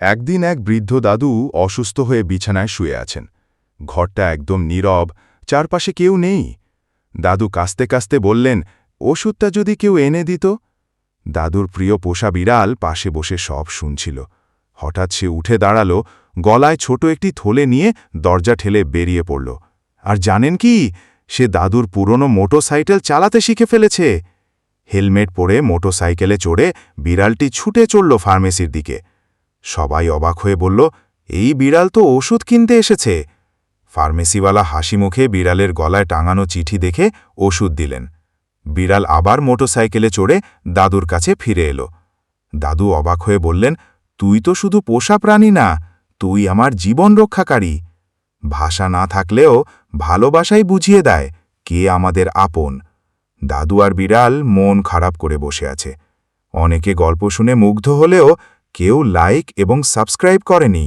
একদিন এক বৃদ্ধ দাদু অসুস্থ হয়ে বিছানায় শুয়ে আছেন। ঘরটা একদম নীরব, চারপাশে কেউ নেই। দাদু কাস্তে কাস্তে বললেন, ওষুধটা যদি কেউ এনে দিত। দাদুর প্রিয় পোষা বিড়াল পাশে বসে সব শুনছিল। হঠাৎ সে উঠে দাঁড়াল, গলায় ছোট একটি থলে নিয়ে দরজা ঠেলে বেরিয়ে পড়ল। আর জানেন কি, সে দাদুর পুরনো মোটরসাইকেল চালাতে শিখে ফেলেছে। হেলমেট পরে মোটরসাইকেলে চড়ে বিড়ালটি ছুটে চলল ফার্মেসির দিকে। সবাই অবাক হয়ে বলল, এই বিড়াল তো ওষুধ কিনতে এসেছে। ফার্মেসিওয়ালা হাসি মুখে বিড়ালের গলায় টাঙানো চিঠি দেখে ওষুধ দিলেন। বিড়াল আবার মোটরসাইকেলে চড়ে দাদুর কাছে ফিরে এলো। দাদু অবাক হয়ে বললেন, তুই তো শুধু পোষা প্রাণী না, তুই আমার জীবন রক্ষাকারী। ভাষা না থাকলেও ভালোবাসাই বুঝিয়ে দেয় কে আমাদের আপন। দাদু আর বিড়াল মন খারাপ করে বসে আছে। অনেকে গল্প শুনে মুগ্ধ হলেও কেউ লাইক এবং সাবস্ক্রাইব করেনি।